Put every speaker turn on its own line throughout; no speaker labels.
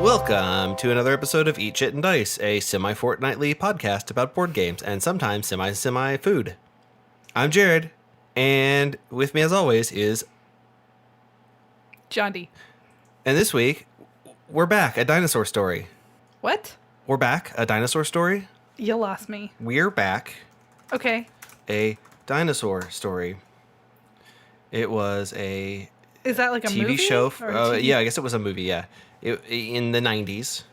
Welcome to another episode of Eat, Chit, and Dice, a semi-fortnightly podcast about board games and sometimes semi-food. I'm Jared, and with me as always is...
Jondi.
And this week, we're back, a dinosaur story.
What?
We're back, a dinosaur story?
You lost me.
We're back.
Okay.
A dinosaur story. It was a...
Is that like a
TV
movie?
show.
TV?
Yeah, I guess it was a movie, yeah. In the 90s.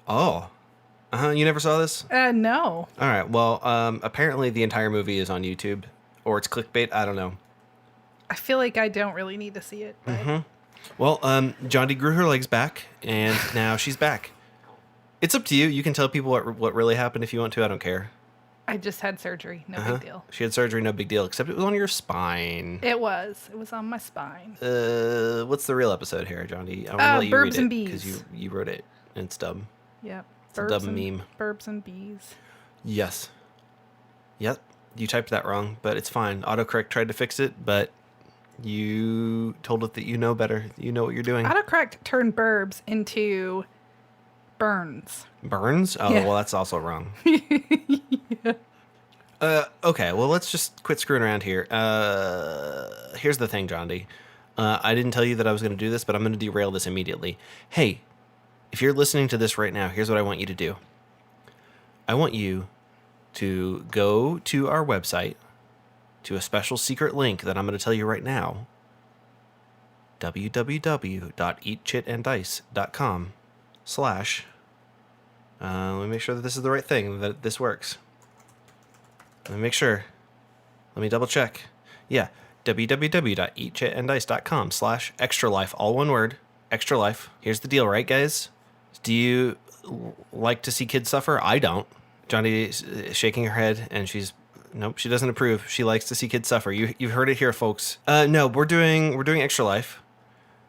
Oh. You never saw this?
No.
All right. Well, apparently the entire movie is on YouTube. Or it's clickbait. I don't know.
I feel like I don't really need to see it. But...
Well, Jondi grew her legs back, and now she's back. It's up to you. You can tell people what really happened if you want to. I don't care.
I just had surgery. No big deal.
She had surgery. No big deal. Except it was on your spine.
It was. It was on my spine.
What's the real episode here, Jondi? I'm gonna let you
Burbs
read
and
it
Bees.
because you wrote it and it's dumb.
Yep.
It's a dumb meme.
Burbs and bees.
Yes. Yep. You typed that wrong, but it's fine. Autocorrect tried to fix it, but you told it that you know better. You know what you're doing.
Autocorrect turned burbs into burns.
Burns? Oh,
Yeah.
well, that's also wrong. Okay, well, let's just quit screwing around here. Here's the thing, Jondi. I didn't tell you that I was going to do this, but I'm going to derail this immediately. Hey, if you're listening to this right now, here's what I want you to do. I want you to go to our website, to a special secret link that I'm going to tell you right now, www.eatchitanddice.com/ let me make sure that this is the right thing, that this works. Let me make sure. Let me double check. Yeah, www.eatchitanddice.com/extra life, all one word, extra life. Here's the deal, right, guys? Do you like to see kids suffer? I don't. Jondi is shaking her head, and nope, she doesn't approve. She likes to see kids suffer. You've heard it here, folks. No, we're doing extra life.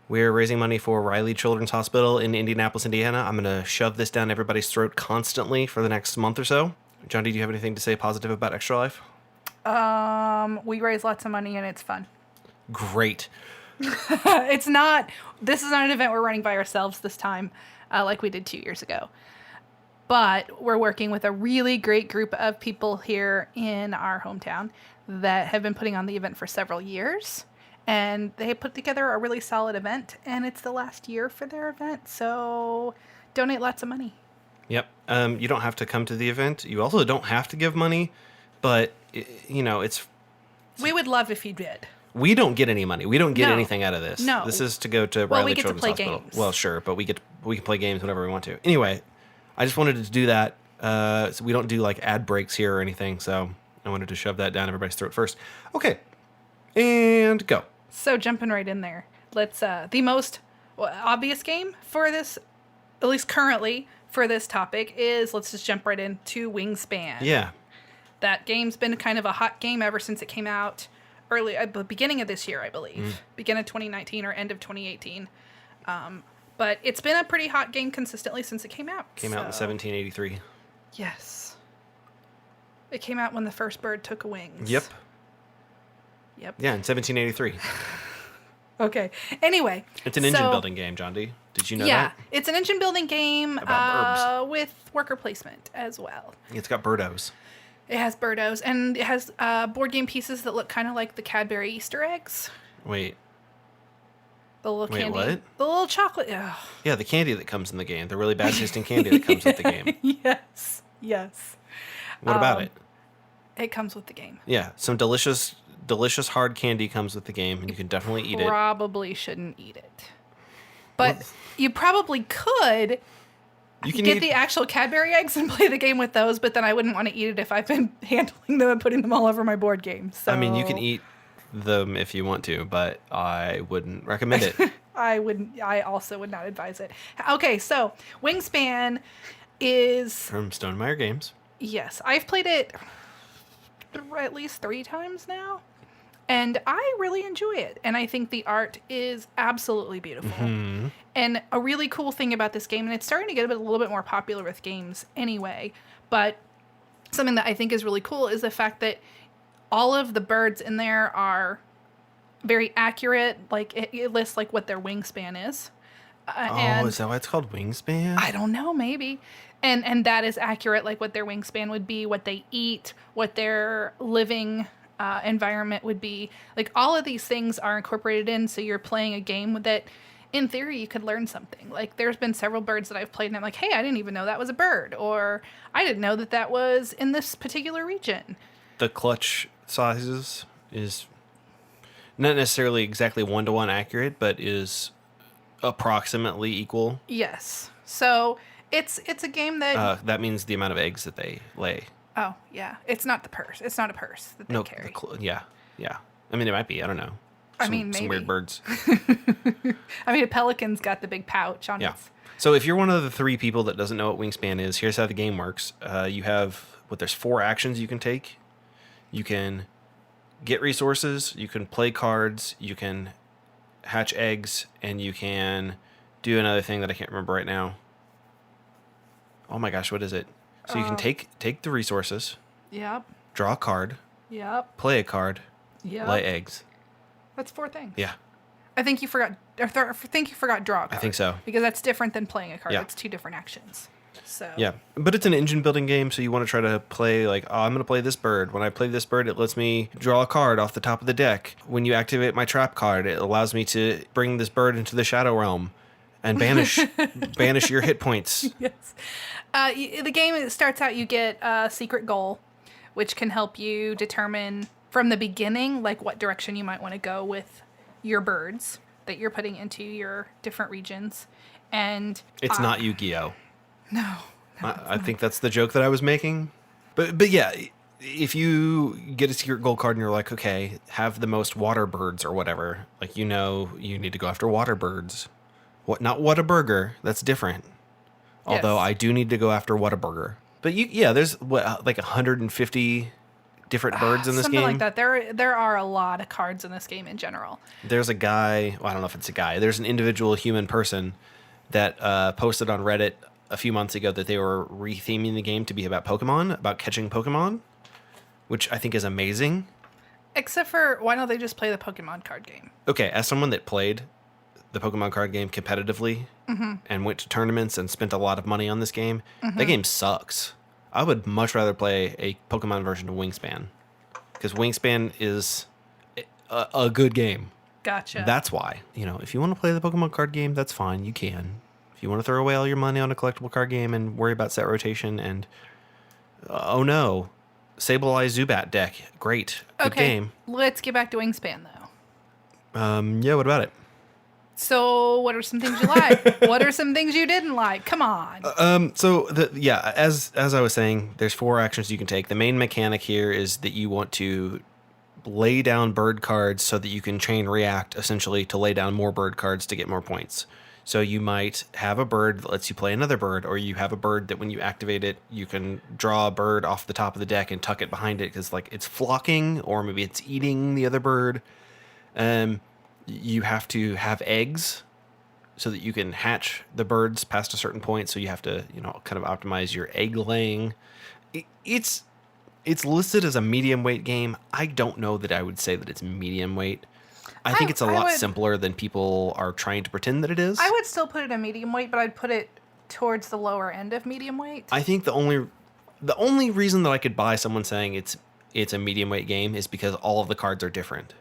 We're raising money for Riley Children's Hospital in Indianapolis, Indiana. I'm going to shove this down everybody's throat constantly for the next month or so. Jondi, do you have anything to say positive about Extra Life?
We raise lots of money and it's fun.
Great.
This is not an event we're running by ourselves this time, like we did 2 years ago. But we're working with a really great group of people here in our hometown that have been putting on the event for several years. And they put together a really solid event, and it's the last year for their event, so donate lots of money.
Yep. You don't have to come to the event. You also don't have to give money, but, it's...
We would love if you did.
We don't get any money. We don't get anything out of this.
No.
This is to go to Riley Children's Hospital.
We get to play games.
Well, sure, but we can play games whenever we want to. Anyway, I just wanted to do that. So we don't do, ad breaks here or anything, so I wanted to shove that down everybody's throat first. Okay. And go.
So jumping right in there, let's the most obvious game for this, at least currently for this topic, is let's just jump right into Wingspan.
Yeah.
That game's been kind of a hot game ever since it came out early at the beginning of this year, I believe, beginning of 2019 or end of 2018. But it's been a pretty hot game consistently since it came out.
Came out in 1783.
Yes. It came out when the first bird took wings.
Yep.
Yeah,
in 1783.
Okay. Anyway.
It's an engine building game, Jondi. Did you know that?
Yeah, it's an engine building game
About
with worker placement as well.
It's got birdos.
It has birdos, and it has board game pieces that look kind of like the Cadbury Easter eggs.
Wait.
The little candy.
What?
The little chocolate. Ugh.
Yeah, the candy that comes in the game. The really bad tasting candy that comes with the game.
Yes.
What about it?
It comes with the game.
Yeah, some delicious hard candy comes with the game, and you can definitely eat it.
Probably shouldn't eat it. But you probably could get the actual Cadbury eggs and play the game with those, but then I wouldn't want to eat it if I've been handling them and putting them all over my board game. So
I mean, you can eat them if you want to, but I wouldn't recommend it.
I also would not advise it. Okay, so Wingspan is...
From Stonemaier Games.
Yes, I've played it at least 3 times now, and I really enjoy it. And I think the art is absolutely beautiful. Mm-hmm. And a really cool thing about this game, and it's starting to get a little bit more popular with games anyway, but something that I think is really cool is the fact that all of the birds in there are very accurate. Like it lists like what their wingspan is. And
is that why it's called Wingspan?
I don't know, maybe. And that is accurate, like what their wingspan would be, what they eat, what their living environment would be. Like all of these things are incorporated in, so you're playing a game that, in theory, you could learn something. Like there's been several birds that I've played, and I'm like, hey, I didn't even know that was a bird, or I didn't know that that was in this particular region.
The clutch sizes is not necessarily exactly 1-to-1 accurate, but is approximately equal.
Yes. So it's a game that
That means the amount of eggs that they lay.
oh yeah, it's not the purse. It's not a purse that they carry.
Yeah. I mean, it might be. I don't know.
I mean,
some
maybe.
weird birds.
I mean, a pelican's got the big pouch on its.
So if you're one of the 3 people that doesn't know what Wingspan is, here's how the game works. You have there's 4 actions you can take. You can get resources. You can play cards. You can hatch eggs, and you can do another thing that I can't remember right now. Oh my gosh, what is it? So you can take the resources,
Yep.
draw a card,
Yep.
play a card,
Yep.
lay eggs.
That's 4 things.
Yeah,
I think you forgot. I think you forgot draw a card.
I think so.
Because that's different than playing a card.
Yeah.
That's 2 different actions. So.
Yeah, but it's an engine building game, so you want to try to play like, oh, I'm going to play this bird. When I play this bird, it lets me draw a card off the top of the deck. When you activate my trap card, it allows me to bring this bird into the shadow realm and banish your hit points.
Yes. The game starts out, you get a secret goal, which can help you determine from the beginning, like what direction you might want to go with your birds that you're putting into your different regions. And
It's not Yu-Gi-Oh.
No.
I think that's the joke that I was making. But yeah, if you get a secret gold card and you're like, okay, have the most water birds or whatever, like, you need to go after water birds. Not Whataburger. That's different. Although
Yes.
I do need to go after Whataburger. But there's like 150 different birds in this
Something
game.
like that. There are a lot of cards in this game in general.
There's a guy, well, I don't know if it's a guy. There's an individual human person that posted on Reddit a few months ago that they were retheming the game to be about Pokemon, about catching Pokemon, which I think is amazing.
Except for, why don't they just play the Pokemon card game?
Okay, as someone that played the Pokemon card game competitively and went to tournaments and spent a lot of money on this game, that game sucks. I would much rather play a Pokemon version of Wingspan, because Wingspan is a good game.
Gotcha.
That's why, if you want to play the Pokemon card game, that's fine. You can. If you want to throw away all your money on a collectible card game and worry about set rotation and, oh no, Sableye Zubat deck. Great. Good game.
Let's get back to Wingspan, though.
Yeah, what about it?
So, what are some things you like? What are some things you didn't like? Come on.
As I was saying, there's 4 actions you can take. The main mechanic here is that you want to lay down bird cards so that you can chain react, essentially, to lay down more bird cards to get more points. So you might have a bird that lets you play another bird, or you have a bird that when you activate it, you can draw a bird off the top of the deck and tuck it behind it because, like, it's flocking, or maybe it's eating the other bird. You have to have eggs so that you can hatch the birds past a certain point. So you have to, kind of optimize your egg laying. It's listed as a medium weight game. I don't know that I would say that it's medium weight. I think it's a lot simpler than people are trying to pretend that it is.
I would still put it a medium weight, but I'd put it towards the lower end of medium weight.
I think the only reason that I could buy someone saying it's a medium weight game is because all of the cards are different.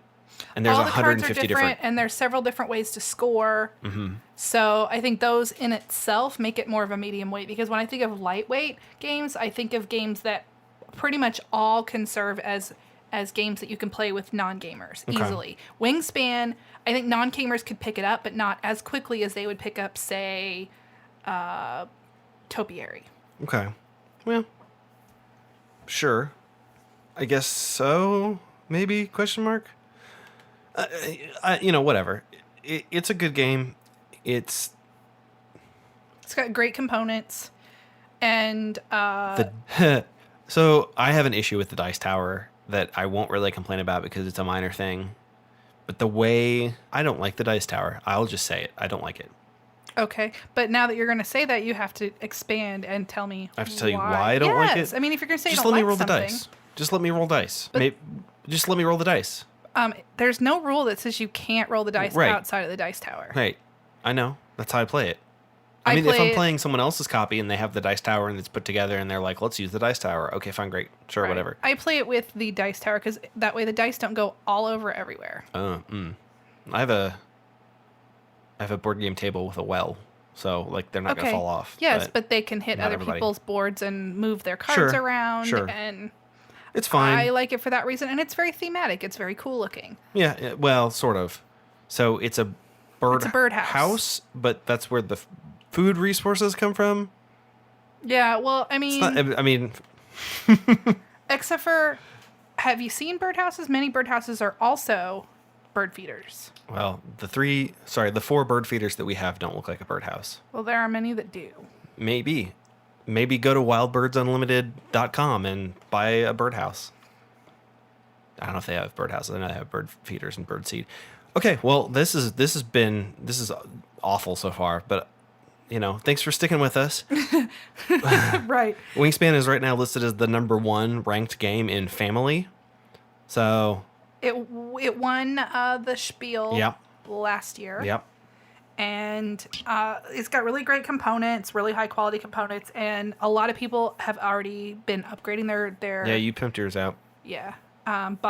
And there's
all the
150
cards are different, and there's several different ways to score. Mm-hmm. So I think those in itself make it more of a medium weight, because when I think of lightweight games, I think of games that pretty much all can serve as games that you can play with non-gamers easily. Wingspan, I think non-gamers could pick it up, but not as quickly as they would pick up, say, Topiary.
Okay. Well, sure. I guess so. Maybe? Question mark? Whatever. It's a good game. It's
got great components, and
so I have an issue with the dice tower that I won't really complain about because it's a minor thing. But I don't like the dice tower. I'll just say it. I don't like it.
Okay, but now that you're going to say that, you have to expand and tell me.
I have to tell you why I don't like it.
I mean, if you're going to say
just
you don't
let me
like
roll
something,
the dice. Just let me roll dice. Just let me roll the dice.
There's no rule that says you can't roll the dice
Right.
outside of the dice tower.
Right. I know. That's how I play it. I mean, if I'm playing someone else's copy and they have the dice tower and it's put together and they're like, let's use the dice tower. Okay, fine, great. Sure, whatever.
I play it with the dice tower because that way the dice don't go all over everywhere.
I have a board game table with a well, so like they're not going to fall off.
Yes, but they can hit other people's boards and move their cards around.
Sure.
And
it's fine.
I like it for that reason, and it's very thematic. It's very cool looking.
Yeah, well, sort of. So it's a birdhouse, but that's where the food resources come from.
Yeah, well, I mean, except for, have you seen birdhouses? Many birdhouses are also bird feeders.
Well, the 4 bird feeders that we have don't look like a birdhouse.
Well, there are many that do.
Maybe go to wildbirdsunlimited.com and buy a birdhouse. I don't know if they have birdhouses. I know they have bird feeders and bird seed. Okay, well, this is awful so far, but thanks for sticking with us.
Right.
Wingspan is right now listed as the number 1 ranked game in family. So
it won the Spiel last year.
Yep.
And it's got really great components, really high quality components, and a lot of people have already been upgrading their.
Yeah, you pimped yours out.
Yeah. You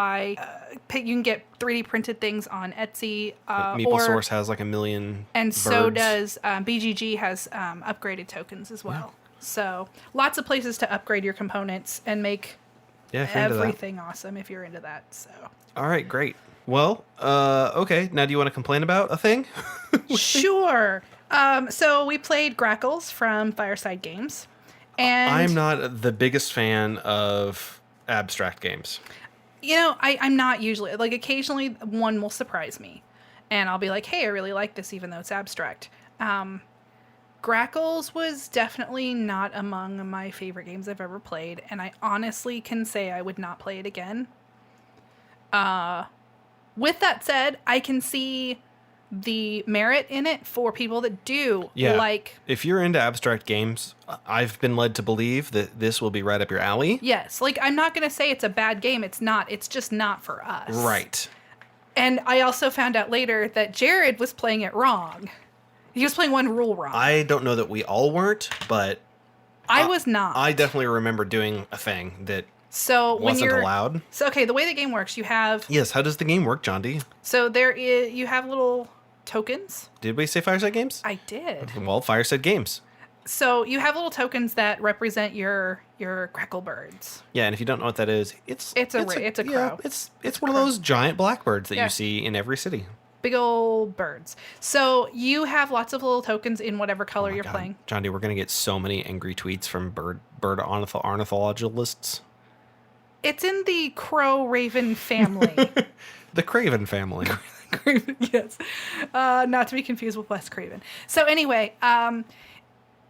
can get 3D printed things on Etsy.
MeepleSource has like 1 million.
And
birds.
So does BGG has upgraded tokens as well. Yeah. So lots of places to upgrade your components and make everything awesome if you're into that. So.
All right, great. Well, okay. Now, do you want to complain about a thing?
Sure. So we played Grackles from Fireside Games, and
I'm not the biggest fan of abstract games.
I'm not usually. Like, occasionally one will surprise me, and I'll be like, hey, I really like this, even though it's abstract. Grackles was definitely not among my favorite games I've ever played, and I honestly can say I would not play it again. With that said, I can see the merit in it for people that do like.
If you're into abstract games, I've been led to believe that this will be right up your alley.
Yes. Like, I'm not going to say it's a bad game. It's not. It's just not for us.
Right.
And I also found out later that Jared was playing it wrong. He was playing one rule wrong.
I don't know that we all weren't, but
I was not.
I definitely remember doing a thing that
wasn't
allowed.
So, okay, the way the game works, you have...
Yes, how does the game work, Jondi?
So you have little tokens.
Did we say Fireside Games?
I did.
Well, Fireside Games.
So you have little tokens that represent your Grackle birds.
Yeah, and if you don't know what that is, it's a crow.
Yeah,
it's one of those giant blackbirds that you see in every city.
Big old birds. So you have lots of little tokens in whatever color you're playing.
Jondi, we're going to get so many angry tweets from bird ornithologists.
It's in the crow raven family.
The Craven family.
Craven, yes. Not to be confused with Wes Craven. So anyway,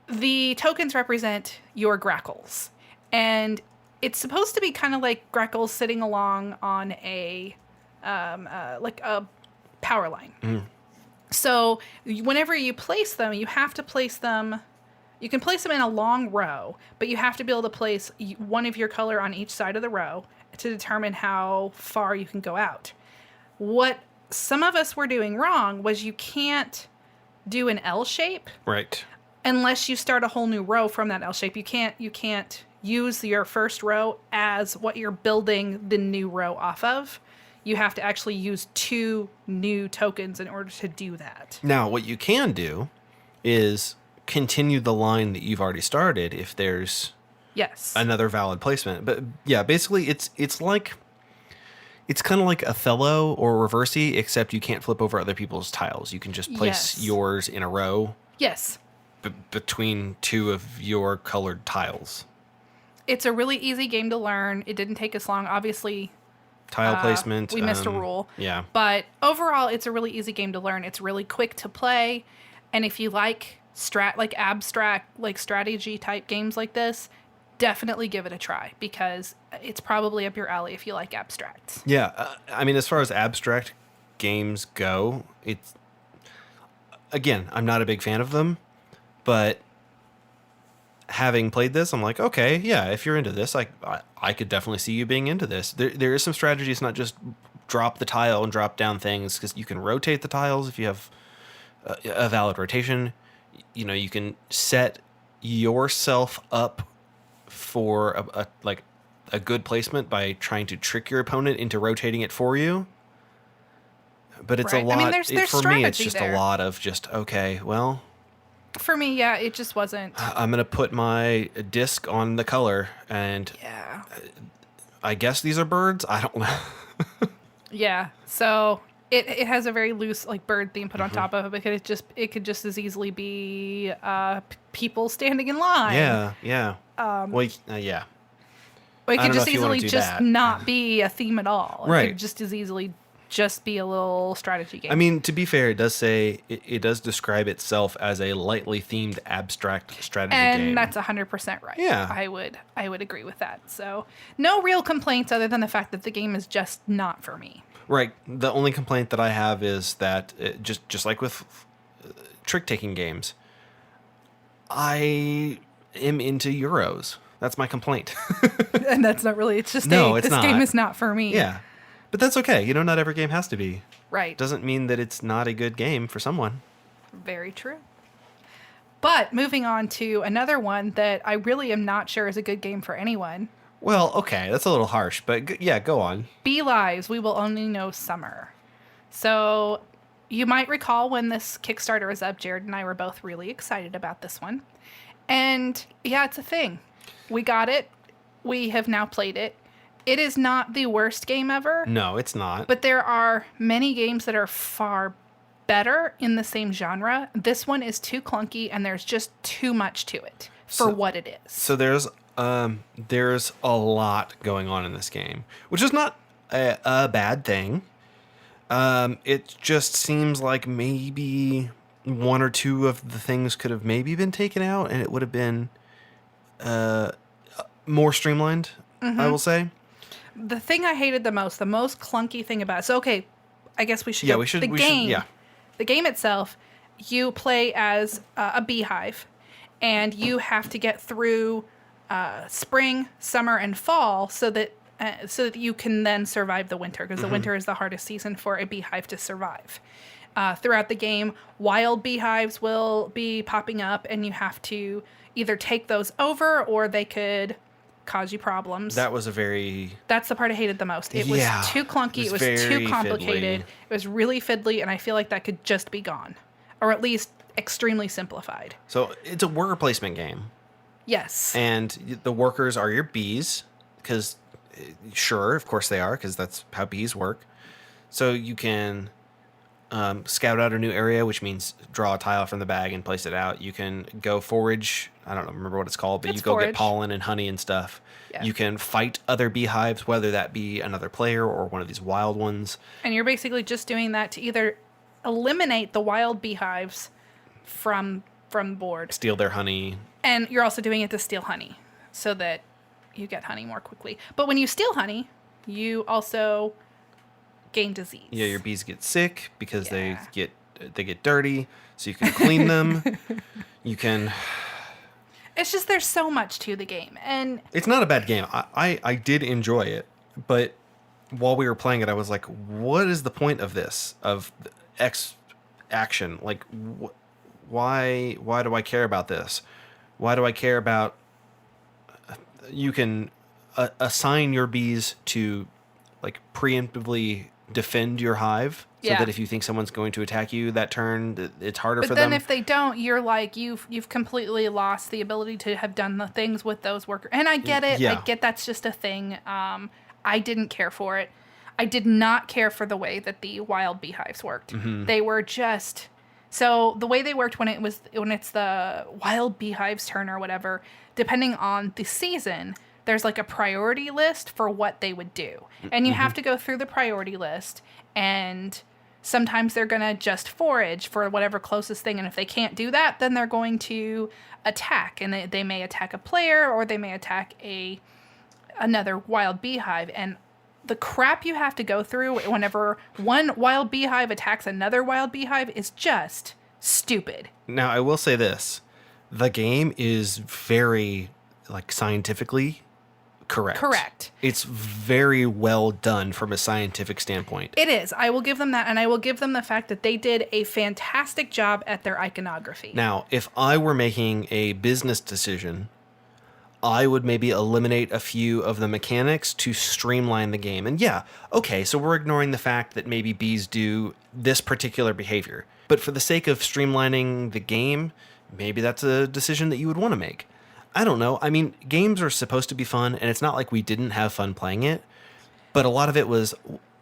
the tokens represent your Grackles. And it's supposed to be kind of like Grackles sitting along on a power line. Mm. So whenever you place them, you have to place them. You can place them in a long row, but you have to be able to place one of your color on each side of the row to determine how far you can go out. What some of us were doing wrong was you can't do an L shape.
Right.
Unless you start a whole new row from that L shape. You can't use your first row as what you're building the new row off of. You have to actually use 2 new tokens in order to do that. Now,
what you can do is continue the line that you've already started if there's another valid placement. But yeah, basically it's kind of like Othello or Reversey, except you can't flip over other people's tiles. You can just place yours in a row.
Yes.
Between 2 of your colored tiles.
It's a really easy game to learn. It didn't take us long. Obviously,
tile placement.
We missed a rule.
Yeah.
But overall, it's a really easy game to learn. It's really quick to play. And if you like abstract, like strategy type games like this, definitely give it a try because it's probably up your alley if you like abstracts.
Yeah. I mean, as far as abstract games go, again, I'm not a big fan of them, but having played this, I'm like, okay, yeah, if you're into this, I could definitely see you being into this. There is some strategy. It's not just drop the tile and drop down things, because you can rotate the tiles if you have a valid rotation. You know, you can set yourself up for a good placement by trying to trick your opponent into rotating it for you. But it's
Right.
a lot.
I mean, there's
for me, it's
strategy
just
there.
a lot of just, okay, well,
For me, yeah, it just wasn't.
I'm going to put my disc on the color, and
Yeah.
I guess these are birds. I don't know.
Yeah. So it has a very loose like bird theme put on top of it because it could just as easily be people standing in line.
Yeah, yeah. Well, yeah.
Or it
I
could
don't know
just
if you wanna
easily
do
just
that.
not be a theme at all. It
Right.
could just as easily just be a little strategy game.
I mean, to be fair, it does say it does describe itself as a lightly themed abstract strategy game.
and that's 100% right.
Yeah.
I would agree with that. So no real complaints other than the fact that the game is just not for me.
Right. The only complaint that I have is that just like with trick-taking games, I am into Euros. That's my complaint.
And that's not really. It's just
No, it's
this game
not.
is not for me.
Yeah. But that's okay. You know, not every game has to be.
Right.
Doesn't mean that it's not a good game for someone.
Very true. But moving on to another one that I really am not sure is a good game for anyone.
Well, okay, that's a little harsh, but yeah, go on.
BEEEEES, We Will Only Know Summer. So you might recall when this Kickstarter was up, Jared and I were both really excited about this one. And yeah, it's a thing. We got it. We have now played it. It is not the worst game ever,
No, it's not.
but there are many games that are far better in the same genre. This one is too clunky and there's just too much to it for what it is.
So there's a lot going on in this game, which is not a bad thing. It just seems like maybe one or two of the things could have maybe been taken out, and it would have been more streamlined. I will say.
The thing I hated the most clunky thing about it. So okay, I guess we should.
Yeah,
go.
we should.
The game itself, you play as a beehive, and you have to get through spring, summer, and fall so that you can then survive the winter, because the winter is the hardest season for a beehive to survive. Throughout the game, wild beehives will be popping up, and you have to either take those over or they could cause you problems.
That's
the part I hated the most. It was too clunky. It was too
very
complicated.
fiddly.
It was really fiddly, and I feel like that could just be gone, or at least extremely simplified.
So it's a worker placement game,
Yes.
and the workers are your bees, because sure, of course they are, because that's how bees work. So you can scout out a new area, which means draw a tile from the bag and place it out. You can go forage. I don't remember what it's called, but
It's
you go
forage.
get pollen and honey and stuff.
Yeah.
You can fight other beehives, whether that be another player or one of these wild ones.
And you're basically just doing that to either eliminate the wild beehives from the board,
Steal their honey.
and you're also doing it to steal honey so that you get honey more quickly. But when you steal honey, you also gain disease.
Yeah, your bees get sick because
Yeah.
they get dirty, so you can clean them. You can.
It's just there's so much to the game, and
It's not a bad game. I did enjoy it, but while we were playing it, I was like, what is the point of this? Of X action? Like, why do I care about this? Why do I care about... You can assign your bees to, like, preemptively defend your hive, so
Yeah.
that if you think someone's going to attack you that turn, it's harder
but
for
then
them.
if they don't, you're like you've completely lost the ability to have done the things with those workers. And I get it.
Yeah.
I get that's just a thing. I didn't care for it. I did not care for the way that the wild beehives worked.
Mm-hmm.
They were just so the way they worked when it's the wild beehives turn or whatever, depending on the season, there's like a priority list for what they would do. And you have to go through the priority list, and sometimes they're going to just forage for whatever closest thing. And if they can't do that, then they're going to attack. And they may attack a player, or they may attack another wild beehive. And the crap you have to go through whenever one wild beehive attacks another wild beehive is just stupid.
Now, I will say this. The game is very, like, scientifically Correct. It's very well done from a scientific standpoint.
It is. I will give them that, and I will give them the fact that they did a fantastic job at their iconography.
Now, if I were making a business decision, I would maybe eliminate a few of the mechanics to streamline the game. And yeah, okay, so we're ignoring the fact that maybe bees do this particular behavior. But for the sake of streamlining the game, maybe that's a decision that you would want to make. I don't know. I mean, games are supposed to be fun, and it's not like we didn't have fun playing it. But a lot of it was,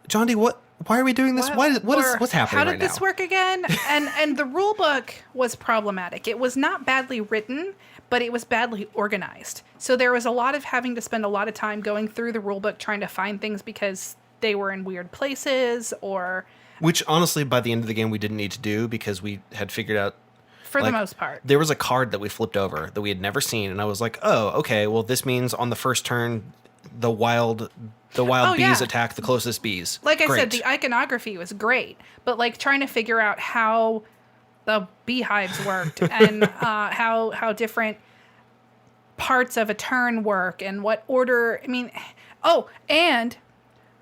Jondi, why are we doing this? What's happening right now?
How did this work again? And the rule book was problematic. It was not badly written, but it was badly organized. So there was a lot of having to spend a lot of time going through the rule book trying to find things because they were in weird places or...
Which, honestly, by the end of the game, we didn't need to do because we had figured out...
For the most part.
There was a card that we flipped over that we had never seen, and I was like, oh, okay, well, this means on the first turn, the wild bees attack the closest bees.
Like I said, the iconography was great, but like trying to figure out how the beehives worked and how different parts of a turn work and what order. I mean, and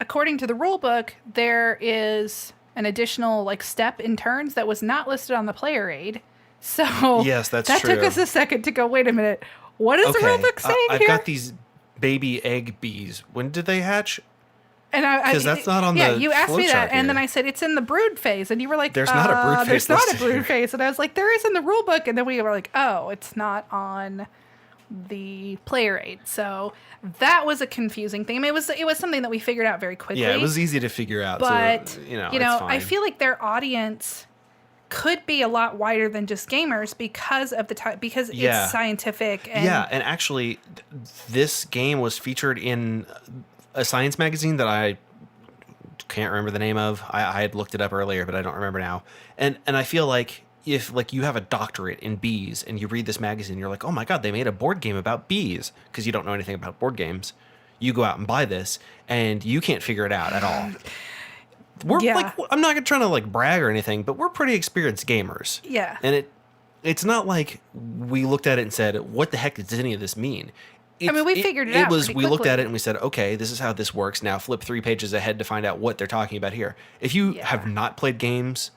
according to the rule book, there is an additional like step in turns that was not listed on the player aid. So
yes, that
took us a second to go, wait a minute, what is the rule book saying here?
I've got these baby egg bees. When did they hatch?
And
because that's not on the
yeah, you asked me that,
here.
and then I said it's in the brood phase, and you were like,
"There's not a brood phase.
There's not a brood phase." And I was like, "There is in the rule book," and then we were like, "Oh, it's not on the player aid." So that was a confusing thing. I mean, it was something that we figured out very quickly.
Yeah, it was easy to figure out.
But
so,
it's fine. I feel like their audience could be a lot wider than just gamers because of it's scientific.
And actually, this game was featured in a science magazine that I can't remember the name of. I had looked it up earlier, but I don't remember now. And I feel like if like you have a doctorate in bees and you read this magazine, you're like, oh my God, they made a board game about bees because you don't know anything about board games. You go out and buy this and you can't figure it out at all. I'm not trying to like brag or anything, but we're pretty experienced gamers.
Yeah.
And it's not like we looked at it and said, what the heck does any of this mean?
We figured it out.
We looked at it and we said, okay, this is how this works. Now flip 3 pages ahead to find out what they're talking about here. If you have not played games,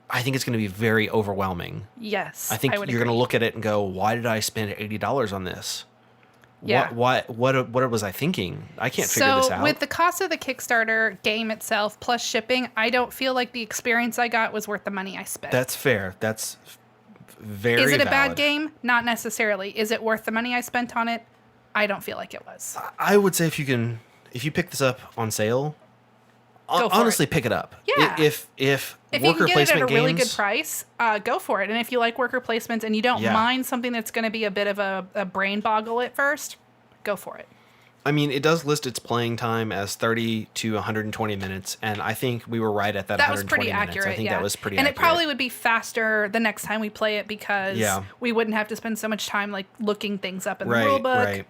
I think it's going to be very overwhelming.
Yes.
I think you're going to look at it and go, why did I spend $80 on this?
Yeah.
What was I thinking? I can't figure this out.
So with the cost of the Kickstarter game itself plus shipping, I don't feel like the experience I got was worth the money I spent.
That's fair. That's very
Is it a
valid.
bad game? Not necessarily. Is it worth the money I spent on it? I don't feel like it was.
I would say if you pick this up on sale, honestly pick it up.
Yeah.
If
you can get it at a really good price, go for it. And if you like worker placements and you don't mind something that's going to be a bit of a brain boggle at first, go for it.
I mean, it does list its playing time as 30 to 120 minutes, and I think we were right at that 120 minutes.
Accurate,
I think that was pretty
and
accurate.
And it probably would be faster the next time we play it because we wouldn't have to spend so much time like looking things up in the rule book.
Right.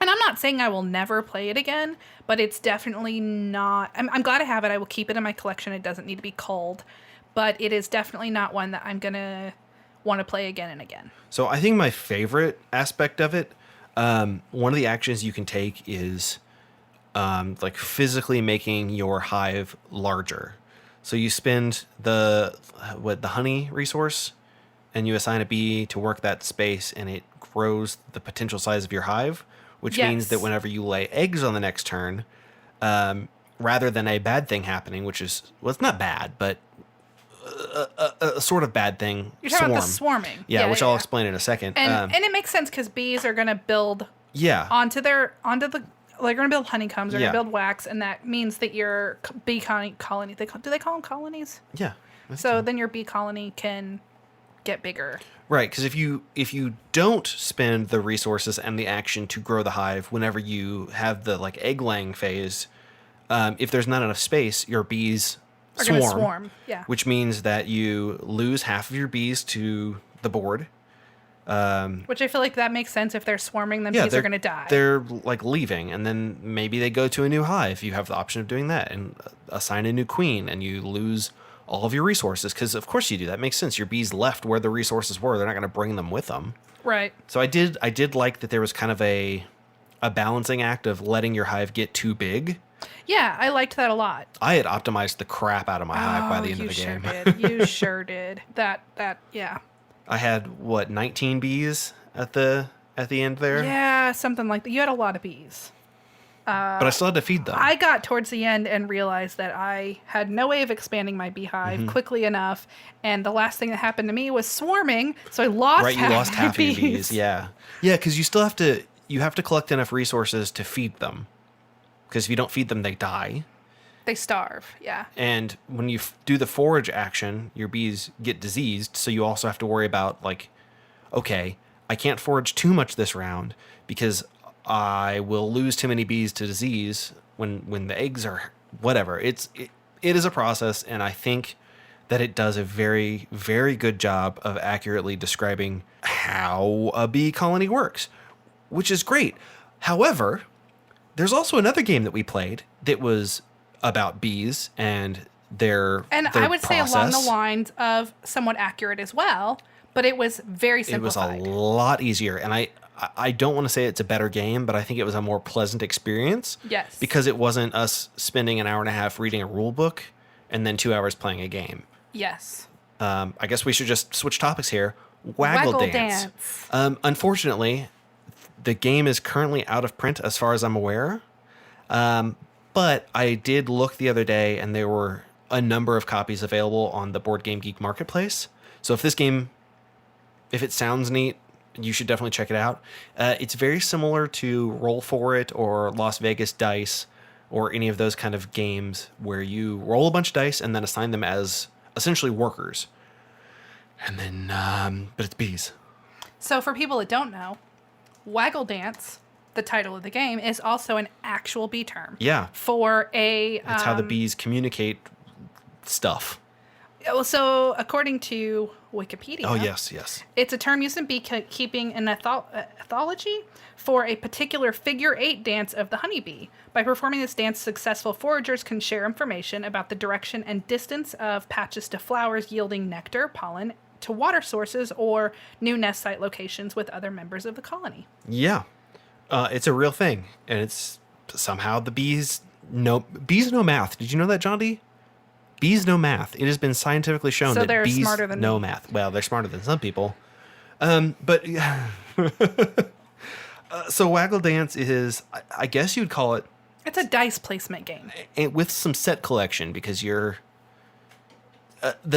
And I'm not saying I will never play it again, but it's definitely not... I'm glad I have it. I will keep it in my collection. It doesn't need to be culled. But it is definitely not one that I'm going to want to play again and again.
So I think my favorite aspect of it, one of the actions you can take is like physically making your hive larger. So you spend the honey resource and you assign a bee to work that space and it grows the potential size of your hive. Which means that whenever you lay eggs on the next turn, rather than a bad thing happening, which is, well, it's not bad, but a sort of bad thing.
You're talking about the swarming.
Yeah, which I'll explain in a second.
And it makes sense because bees are going to build onto they're going to build honeycombs, they're going to build wax, and that means that your bee colony, do they call them colonies?
Yeah.
So then your bee colony can get bigger.
Right, because if you don't spend the resources and the action to grow the hive whenever you have the like egg laying phase, if there's not enough space, your bees swarm. Yeah. Which means that you lose half of your bees to the board.
Which I feel like that makes sense. If they're swarming, then bees are going to die.
They're like leaving, and then maybe they go to a new hive. You have the option of doing that and assign a new queen, and you lose all of your resources, because of course you do. That makes sense. Your bees left where the resources were. They're not going to bring them with them.
Right.
So I did like that there was kind of a a balancing act of letting your hive get too big.
Yeah, I liked that a lot.
I had optimized the crap out of my hive by the end of the game.
You sure did. Yeah.
I had 19 bees at the end there.
Yeah, something like that. You had a lot of bees.
But I still had to feed them.
I got towards the end and realized that I had no way of expanding my beehive quickly enough, and the last thing that happened to me was swarming, so I lost
right,
half
you lost
my
half of your
bees.
bees. Yeah, because you still have to collect enough resources to feed them. Because if you don't feed them, they die.
They starve. Yeah.
And when you do the forage action, your bees get diseased, so you also have to worry about like, okay, I can't forage too much this round because I will lose too many bees to disease when the eggs are whatever. It is a process, and I think that it does a very, very good job of accurately describing how a bee colony works, which is great. However, there's also another game that we played that was about bees and their
I would
process.
say along the lines of somewhat accurate as well, but it was very simplified.
It was a lot easier, and I don't want to say it's a better game, but I think it was a more pleasant experience.
Yes.
Because it wasn't us spending an hour and a half reading a rule book and then 2 hours playing a game.
Yes.
I guess we should just switch topics here. Waggle Dance. Unfortunately, the game is currently out of print as far as I'm aware. But I did look the other day, and there were a number of copies available on the Board Game Geek Marketplace. So if it sounds neat, you should definitely check it out. It's very similar to Roll For It or Las Vegas Dice or any of those kind of games where you roll a bunch of dice and then assign them as essentially workers. And then, but it's bees.
So for people that don't know, Waggle Dance, the title of the game, is also an actual bee term.
Yeah.
For a...
It's how the bees communicate stuff.
So according to Wikipedia...
Oh, yes.
It's a term used in beekeeping and ethology for a particular figure-8 dance of the honeybee. By performing this dance, successful foragers can share information about the direction and distance of patches to flowers yielding nectar, pollen, to water sources, or new nest site locations with other members of the colony.
Yeah. It's a real thing. And it's somehow the bees know math. Did you know that, Jondi? Bees know math. It has been scientifically shown
so
that bees
smarter than
know
me.
math. Well, they're smarter than some people. But so Waggle Dance is, I guess you'd call it...
It's a dice placement game.
With some set collection, because the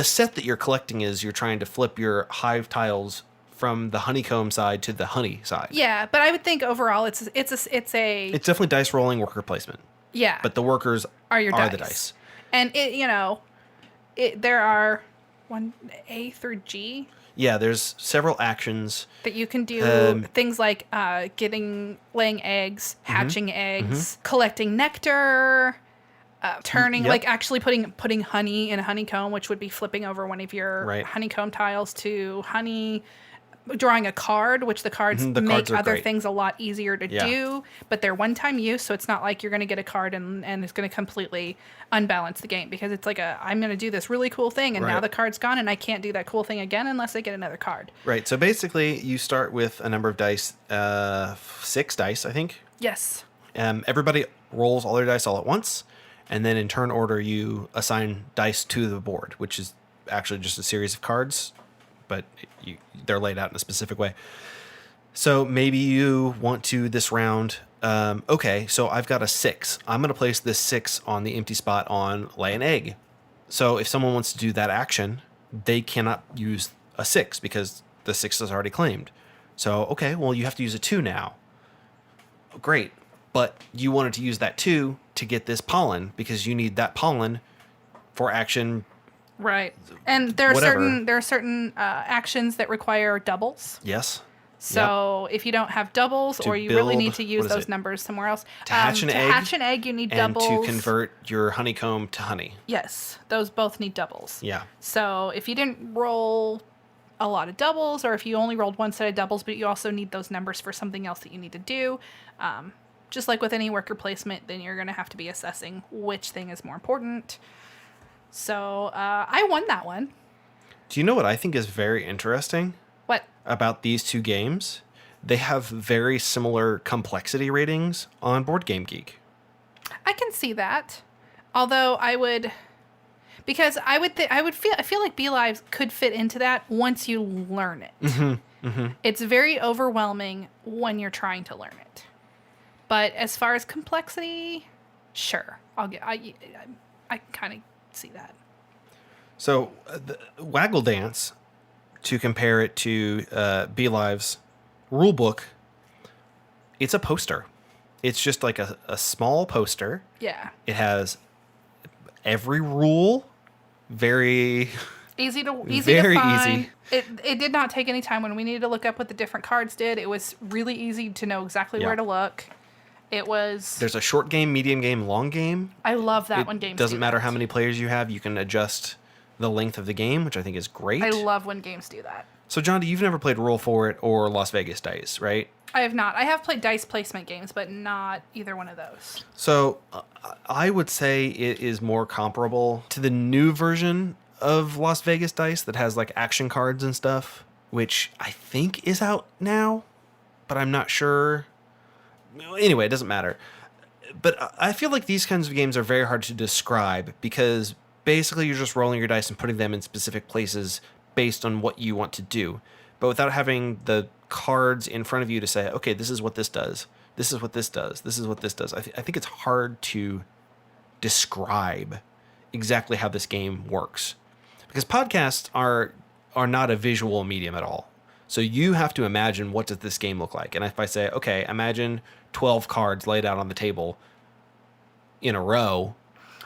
set that you're collecting is you're trying to flip your hive tiles from the honeycomb side to the honey side.
Yeah, but I would think overall it's
definitely dice rolling worker placement.
Yeah.
But the workers
are
the dice.
And there are A through G.
Yeah, there's several actions
that you can do. Things like laying eggs, hatching eggs, collecting nectar, turning, like actually putting honey in a honeycomb, which would be flipping over one of your honeycomb tiles to honey. Drawing a card, which the cards make other things a lot easier to do, but they're one-time use, so it's not like you're going to get a card and it's going to completely unbalance the game, because it's like I'm going to do this really cool thing, and now the card's gone, and I can't do that cool thing again unless I get another card. Right,
so basically you start with a number of dice, 6 dice, I think.
Yes.
Everybody rolls all their dice all at once, and then in turn order you assign dice to the board, which is actually just a series of cards, but they're laid out in a specific way. So maybe you want to this round, okay, so I've got a 6. I'm going to place this 6 on the empty spot on lay an egg. So if someone wants to do that action, they cannot use a 6 because the 6 is already claimed. So, okay, well, you have to use a 2 now. Great. But you wanted to use that 2 to get this pollen because you need that pollen for action.
Right. And there are certain actions that require doubles.
Yes.
So if you don't have doubles, or you really need to use those numbers somewhere else.
To hatch an egg,
you need doubles.
And to convert your honeycomb to honey.
Yes. Those both need doubles.
Yeah.
So if you didn't roll a lot of doubles, or if you only rolled one set of doubles, but you also need those numbers for something else that you need to do, just like with any worker placement, then you're going to have to be assessing which thing is more important. So I won that one.
Do you know what I think is very interesting?
What?
About these two games? they have very similar complexity ratings on Board Game Geek.
I can see that. Although I feel like BEEEEES could fit into that once you learn it. It's very overwhelming when you're trying to learn it. But as far as complexity, sure, I kind of see that.
So the Waggle Dance, to compare it to BEEEEES rulebook, it's a poster. It's just like a small poster.
Yeah.
It has every rule, very
easy to
very
find.
easy.
It did not take any time when we needed to look up what the different cards did. It was really easy to know exactly where to look. It was.
There's a short game, medium game, long game.
I love that when games.
It doesn't matter how many players you have. You can adjust the length of the game, which I think is great.
I love when games do that.
So, Jondi, you've never played Roll For It or Las Vegas Dice, right?
I have not. I have played dice placement games, but not either one of those.
So, I would say it is more comparable to the new version of Las Vegas Dice that has like action cards and stuff, which I think is out now, but I'm not sure. Anyway, it doesn't matter. But I feel like these kinds of games are very hard to describe because basically you're just rolling your dice and putting them in specific places based on what you want to do, but without having the cards in front of you to say, okay, this is what this does. This is what this does. This is what this does. I think it's hard to describe exactly how this game works because podcasts are not a visual medium at all. So you have to imagine, what does this game look like? And if I say, okay, imagine 12 cards laid out on the table in a row.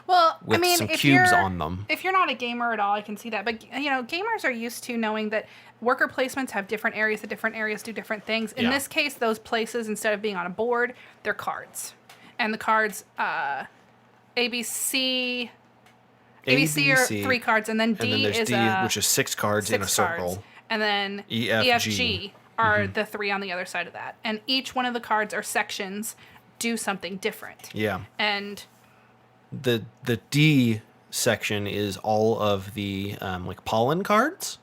Well,
with some cubes on them.
If you're not a gamer at all, I can see that. But, gamers are used to knowing that worker placements have different areas. The different areas do different things. In this case, those places, instead of being on a board, they're cards. And the cards, ABC are 3 cards. And then D is
D, which is 6 cards in a circle.
And then
E, F,
G are the 3 on the other side of that. And each one of the cards or sections do something different.
Yeah.
And
the D section is all of the like pollen cards.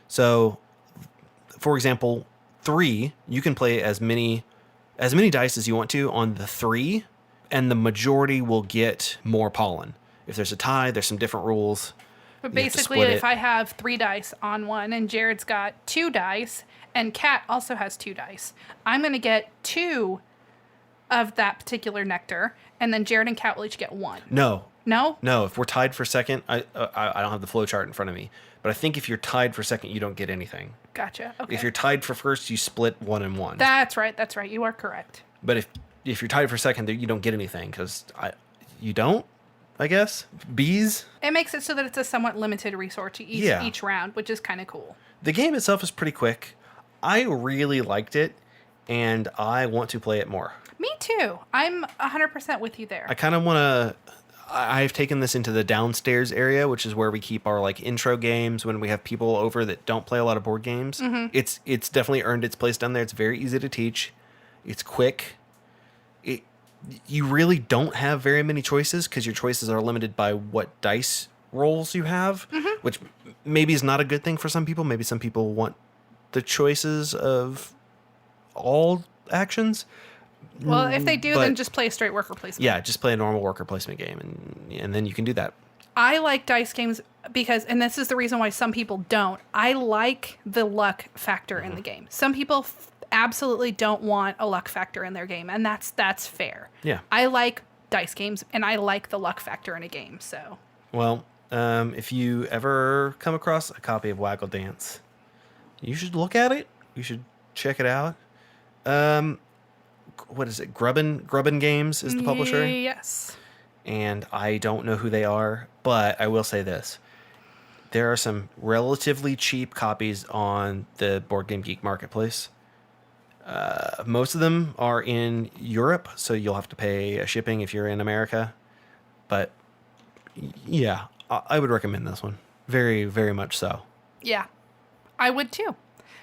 So, for example, 3, you can play as many dice as you want to on the 3, and the majority will get more pollen. If there's a tie, there's some different rules.
But basically, if I have 3 dice on one and Jared's got 2 dice and Kat also has 2 dice, I'm going to get 2 of that particular nectar, and then Jared and Kat will each get 1.
No.
No?
No, if we're tied for second, I don't have the flow chart in front of me, but I think if you're tied for second, you don't get anything.
Gotcha. Okay.
If you're tied for first, you split 1 and 1.
That's right. You are correct.
But if you're tied for second, you don't get anything because you don't, I guess. Bees.
It makes it so that it's a somewhat limited resource each round, which is kind of cool.
The game itself is pretty quick. I really liked it, and I want to play it more.
Me too. I'm 100% with you there.
I kind of want to. I've taken this into the downstairs area, which is where we keep our like intro games when we have people over that don't play a lot of board games. Mm-hmm. It's definitely earned its place down there. It's very easy to teach. It's quick. You really don't have very many choices because your choices are limited by what dice rolls you have, which maybe is not a good thing for some people. Maybe some people want the choices of all actions.
Well, if they do, then just play a straight worker placement.
Yeah, just play a normal worker placement game, and then you can do that.
I like dice games because, and this is the reason why some people don't, I like the luck factor in the game. Some people absolutely don't want a luck factor in their game, and that's fair.
Yeah.
I like dice games, and I like the luck factor in a game, so.
Well, if you ever come across a copy of Waggle Dance, you should look at it. You should check it out. What is it? Grubbin Games is the publisher.
Yes.
And I don't know who they are, but I will say this. There are some relatively cheap copies on the Board Game Geek marketplace. Most of them are in Europe, so you'll have to pay shipping if you're in America. But yeah, I would recommend this one. Very, very much so.
Yeah, I would too.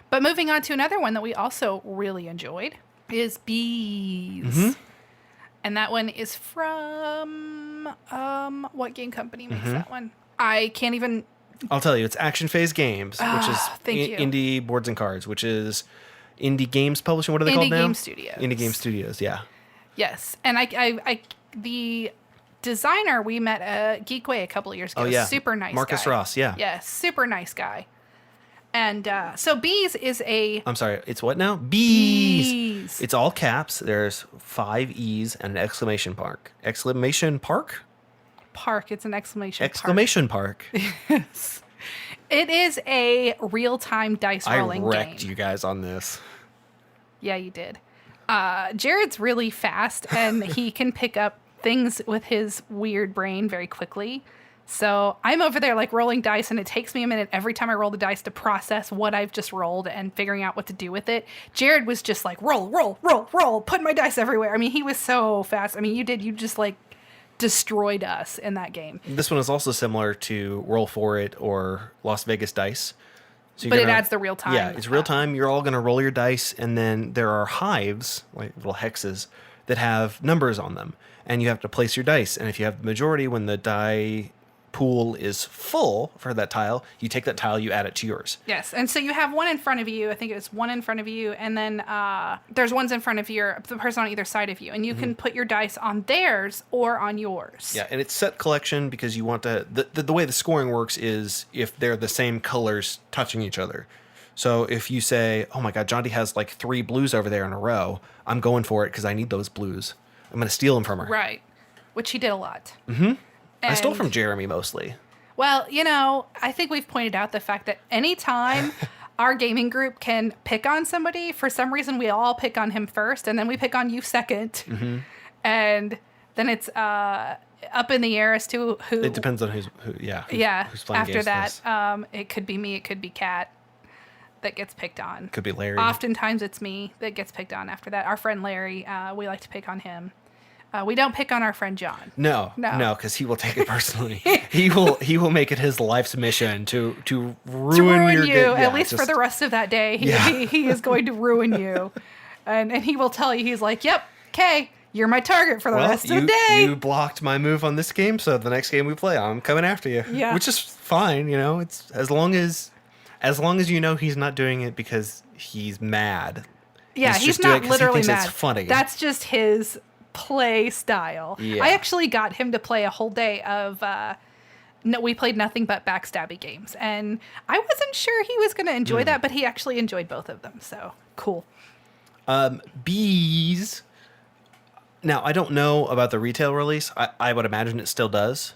But moving on to another one that we also really enjoyed is BEEEEES. Mm-hmm. And that one is from, what game company makes that one? I can't even...
I'll tell you, it's Action Phase Games, which is
thank you.
Indie Boards and Cards, which is Indie Games Publishing. What are they called now?
Indie Game Studios.
Indie Game Studios, yeah.
Yes. And I the designer we met at Geekway a couple of years ago.
Oh, yeah.
Super nice
Marcus
guy.
Ross, yeah.
Yes, super nice guy. And so BEEEEES is a...
I'm sorry, it's what now? BEEEEES.
BEEEEEES.
It's all caps. There's 5 E's and an exclamation mark. Exclamation park?
Park. It's an exclamation
Exclamation park.
Yes. It is a real-time dice rolling game.
I wrecked you guys on this.
Yeah, you did. Jared's really fast, and he can pick up things with his weird brain very quickly. So I'm over there like rolling dice, and it takes me a minute every time I roll the dice to process what I've just rolled and figuring out what to do with it. Jared was just like, roll, roll, roll, roll, put my dice everywhere. I mean, he was so fast. I mean, you just like destroyed us in that game.
This one is also similar to Roll For It or Las Vegas Dice. So
but it adds the real time.
Yeah, it's real time. You're all going to roll your dice, and then there are hives, like little hexes, that have numbers on them. And you have to place your dice. And if you have the majority, when the die pool is full for that tile, you take that tile, you add it to yours.
Yes, and so you have one in front of you. I think it's one in front of you, and then there's ones in front of the person on either side of you, and you can put your dice on theirs or on yours.
Yeah, and it's set collection because you want to... The way the scoring works is if they're the same colors touching each other. So if you say, oh my god, Jondi has like 3 blues over there in a row, I'm going for it because I need those blues. I'm going to steal them from her.
Right, which he did a lot.
Mm-hmm. I stole from Jeremy mostly.
Well, I think we've pointed out the fact that anytime our gaming group can pick on somebody, for some reason we all pick on him first, and then we pick on you second. Mm-hmm. And then it's up in the air as to who...
It depends on who's playing
after
games
that, it could be me, it could be Kat that gets picked on.
Could be Larry.
Oftentimes it's me that gets picked on after that. Our friend Larry, we like to pick on him. We don't pick on our friend John.
No, because he will take it personally. he will make it his life's mission to ruin your
you. At least for the rest of that day, he is going to ruin you, and he will tell you, he's like, "Yep, okay, you're my target for the rest of the day."
You blocked my move on this game, so the next game we play, I'm coming after you.
Yeah,
which is fine. It's as long as he's not doing it because he's mad.
Yeah, he's not literally mad.
It's funny.
That's just his play style. Yeah. I actually got him to play a whole day of we played nothing but backstabby games, and I wasn't sure he was going to enjoy that, but he actually enjoyed both of them, so cool.
BEEEEES. Now, I don't know about the retail release. I would imagine it still does.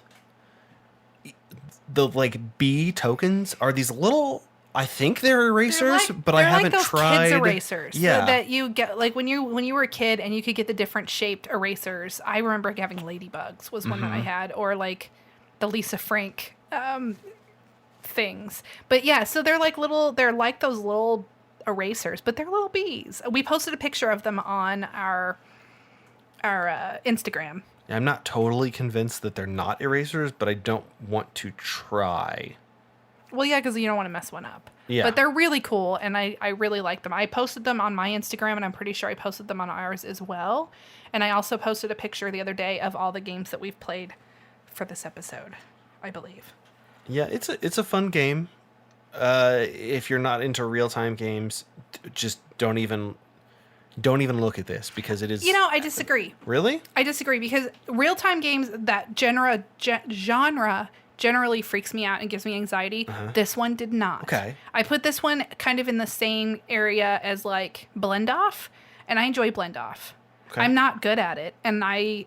The bee tokens are these little... I think they're erasers, but I haven't tried.
Kids erasers.
Yeah,
that you get when you were a kid and you could get the different shaped erasers. I remember having ladybugs was one that I had, or like the Lisa Frank things. But yeah, so they're like those little erasers, but they're little bees. We posted a picture of them on our Instagram.
I'm not totally convinced that they're not erasers, but I don't want to try.
Well, yeah, because you don't want to mess one up.
Yeah.
But they're really cool, and I really like them. I posted them on my Instagram, and I'm pretty sure I posted them on ours as well. And I also posted a picture the other day of all the games that we've played for this episode, I believe.
Yeah, it's a fun game. If you're not into real-time games, just don't even look at this because it is...
I disagree.
Really?
I disagree because real-time games, that genre generally freaks me out and gives me anxiety. This one did not.
Okay.
I put this one kind of in the same area as like Blend Off, and I enjoy Blend Off. Okay. I'm not good at it, and I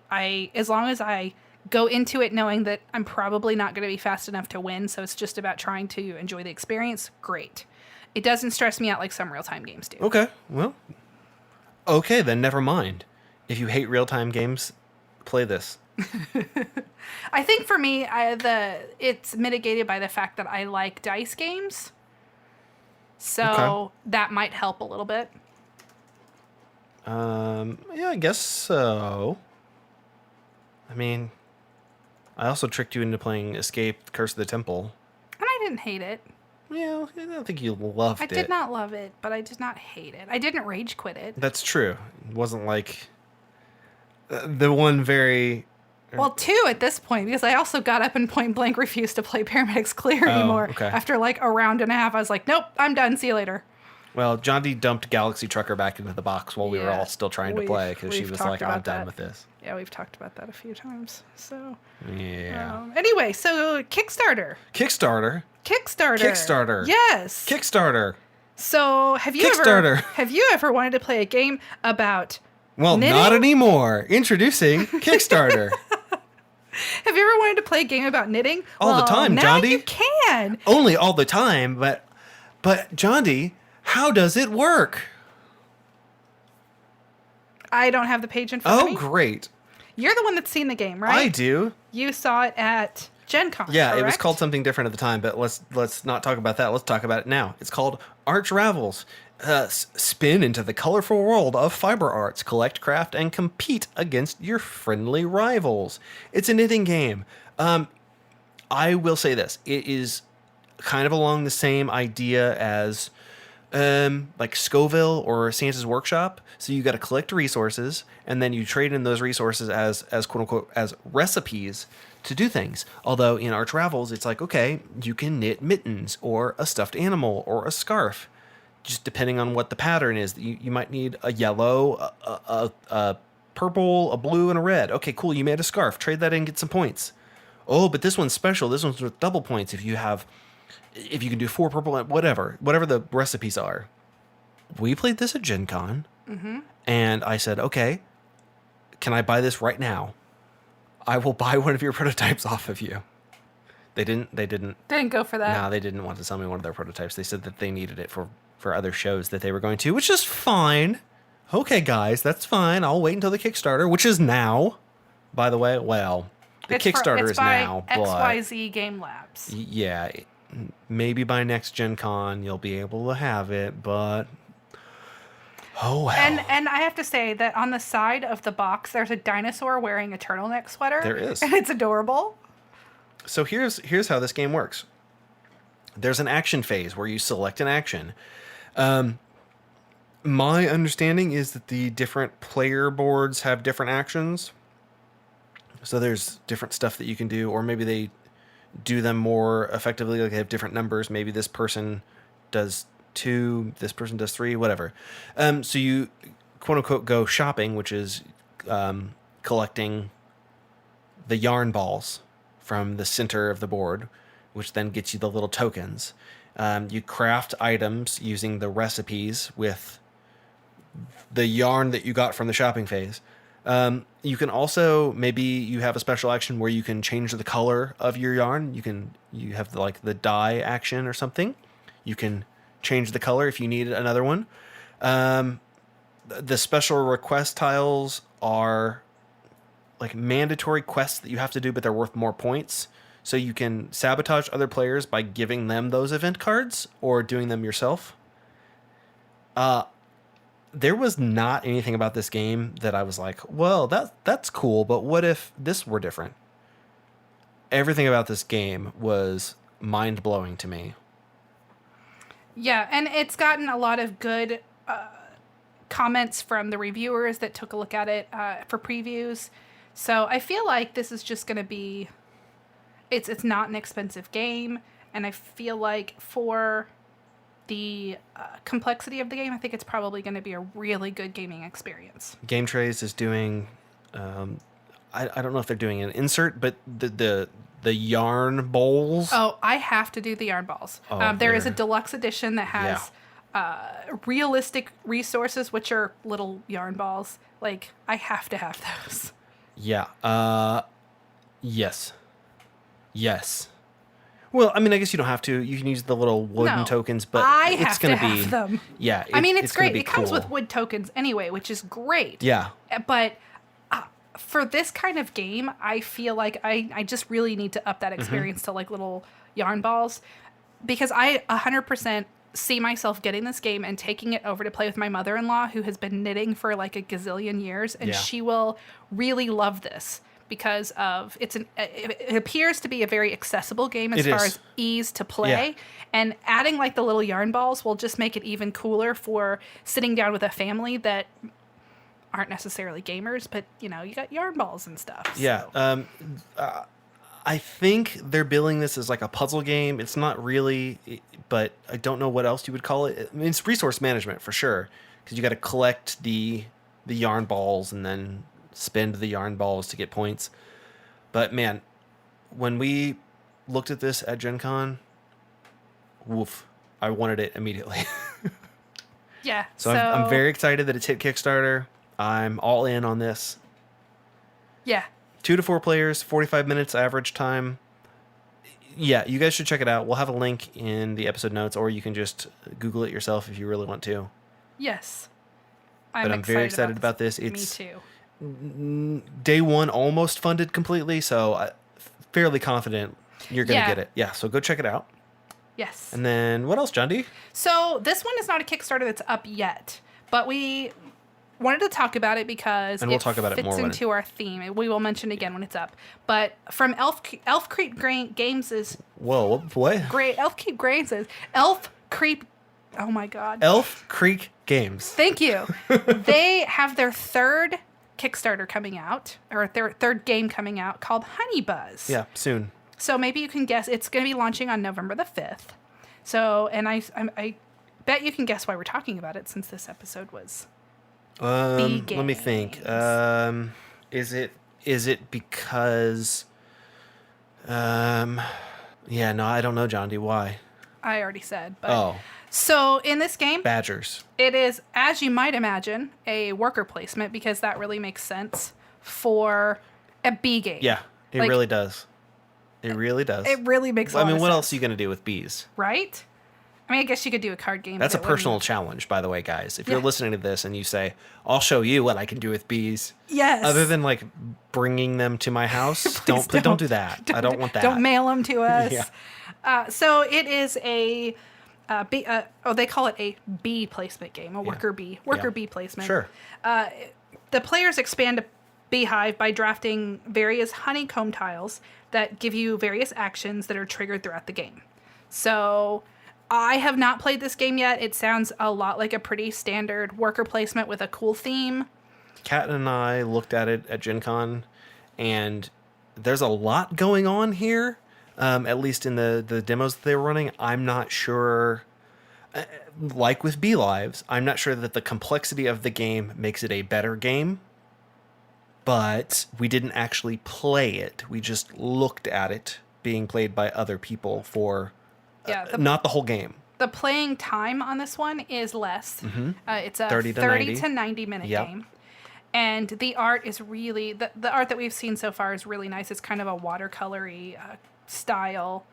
as long as I go into it knowing that I'm probably not going to be fast enough to win, so it's just about trying to enjoy the experience, great. It doesn't stress me out like some real-time games do.
Okay. Well, okay, then never mind. If you hate real-time games, play this.
I think for me, it's mitigated by the fact that I like dice games. So that might help a little bit.
Yeah, I guess so. I mean, I also tricked you into playing Escape: Curse of the Temple.
And I didn't hate it.
Yeah, I don't think you loved it.
I did not love it, but I did not hate it. I didn't rage quit it.
That's true. It wasn't like the one very...
Well, 2 at this point, because I also got up and point blank refused to play Paramedics Clear anymore.
Okay.
After like a round and a half, I was like, nope, I'm done. See you later.
Well, Jondi dumped Galaxy Trucker back into the box while we were
Yeah,
all still trying to play because she
we've
was
talked
like, I'm
about
done
that.
with this.
Yeah, we've talked about that a few times. So,
Yeah.
anyway, so Kickstarter.
Kickstarter.
Kickstarter. Yes.
Kickstarter.
So,
Kickstarter.
have you ever wanted to play a game about
Well,
knitting?
not anymore. Introducing Kickstarter.
Have you ever wanted to play a game about knitting?
All the time,
now
Jondi.
you can.
Only all the time, but Jondi, how does it work?
I don't have the page in front of
Oh,
me.
great.
You're the one that's seen the game, right?
I do.
You saw it at Gen Con,
Yeah, it was
correct?
called something different at the time, but let's not talk about that. Let's talk about it now. It's called ArchRavels. Spin into the colorful world of fiber arts, collect, craft, and compete against your friendly rivals. It's a knitting game. I will say this. It is kind of along the same idea as like Scoville or Santa's Workshop. So you got to collect resources, and then you trade in those resources as quote unquote as recipes to do things. Although in ArchRavels, it's like, okay, you can knit mittens or a stuffed animal or a scarf, just depending on what the pattern is. You might need a yellow, a purple, a blue, and a red. Okay, cool. You made a scarf. Trade that in, get some points. Oh, but this one's special. This one's with double points if you can do 4 purple, whatever the recipes are. We played this at Gen Con, and I said, okay, can I buy this right now? I will buy one of your prototypes off of you. They didn't
Didn't go for that.
No, they didn't want to sell me one of their prototypes. They said that they needed it for other shows that they were going to, which is fine. Okay, guys, that's fine. I'll wait until the Kickstarter, which is now, by the way. Well, the Kickstarter is now, but
XYZ Game Labs.
yeah, maybe by next Gen Con you'll be able to have it, but oh well.
And I have to say that on the side of the box, there's a dinosaur wearing a turtleneck sweater.
There is.
And it's adorable.
So here's how this game works. There's an action phase where you select an action. My understanding is that the different player boards have different actions. So there's different stuff that you can do, or maybe they do them more effectively, like they have different numbers. Maybe this person does 2, this person does 3, whatever. So you quote unquote go shopping, which is collecting the yarn balls from the center of the board, which then gets you the little tokens. You craft items using the recipes with the yarn that you got from the shopping phase. You can also, maybe you have a special action where you can change the color of your yarn. You have the dye action or something. You can change the color if you need another one. The special request tiles are like mandatory quests that you have to do, but they're worth more points. So you can sabotage other players by giving them those event cards or doing them yourself. There was not anything about this game that I was like, well, that's cool, but what if this were different? Everything about this game was mind-blowing to me.
Yeah, and it's gotten a lot of good comments from the reviewers that took a look at it for previews. So I feel like this is just going to be... It's not an expensive game, and I feel like for the complexity of the game, I think it's probably going to be a really good gaming experience.
Game Trays is doing... I don't know if they're doing an insert, but the yarn bowls.
Oh, I have to do the yarn balls. There is a deluxe edition that has realistic resources, which are little yarn balls. Like, I have to have those.
Yeah. Yes. Well, I mean, I guess you don't have to. You can use the little wooden tokens, but it's going to be...
have them.
Yeah.
I mean, it's great. It comes
cool.
with wood tokens anyway, which is great.
Yeah.
But for this kind of game, I feel like I just really need to up that experience to like little yarn balls, because I 100% see myself getting this game and taking it over to play with my mother-in-law, who has been knitting for like a gazillion years, and she will really love this because of it appears to be a very accessible game as far as ease to play, and adding like the little yarn balls will just make it even cooler for sitting down with a family that aren't necessarily gamers, but you got yarn balls and stuff.
Yeah. I think they're billing this as like a puzzle game. It's not really, but I don't know what else you would call it. I mean, it's resource management for sure, because you got to collect the yarn balls and then spend the yarn balls to get points. But man, when we looked at this at Gen Con, woof, I wanted it immediately.
Yeah.
So I'm very excited that it's hit Kickstarter. I'm all in on this.
Yeah.
2 to 4 players, 45 minutes average time. Yeah, you guys should check it out. We'll have a link in the episode notes, or you can just Google it yourself if you really want to.
Yes.
But I'm very excited about this. It's
me too.
Day one almost funded completely, so I'm fairly confident you're going to get it. Yeah, so go check it out.
Yes.
And then what else, Jondi?
So this one is not a Kickstarter that's up yet, but we wanted to talk about it because
we'll talk about it more
fits into our theme. We will mention it again when it's up. But from Elf Creek Games is...
Whoa, what?
Great. Elf Creek Games is... Elf Creek... Oh my God.
Elf Creek Games.
Thank you. They have their third Kickstarter coming out, or their third game coming out, called Honey Buzz.
Yeah, soon.
So maybe you can guess. It's going to be launching on November the 5th. So, and I bet you can guess why we're talking about it, since this episode was
Let me think. Is it because yeah, no, I don't know, Jondi. Why?
I already said. But
Oh.
So in this game,
Badgers.
it is, as you might imagine, a worker placement, because that really makes sense for a bee game.
Yeah, it
Like,
really does. It really does.
It really makes a lot
I mean,
of
what
sense.
else are you going to do with bees?
Right? I mean, I guess you could do a card game.
That's a
but it wouldn't-
personal challenge, by the way, guys. If you're
Yeah.
listening to this and you say, I'll show you what I can do with bees.
Yes.
Other than like bringing them to my house, don't do that. I don't want that.
Don't mail them to us.
Yeah.
So it is a bee, they call it a bee placement game, a worker bee placement.
Sure.
The players expand a beehive by drafting various honeycomb tiles that give you various actions that are triggered throughout the game. So I have not played this game yet. It sounds a lot like a pretty standard worker placement with a cool theme.
Kat and I looked at it at Gen Con, and there's a lot going on here, at least in the demos that they were running. I'm not sure, like with Bee Lives, I'm not sure that the complexity of the game makes it a better game, but we didn't actually play it. We just looked at it being played by other people for not the whole game.
The playing time on this one is less. It's a
30
to 90 minute game. And the art is really, the art that we've seen so far is really nice. It's kind of a watercolory style.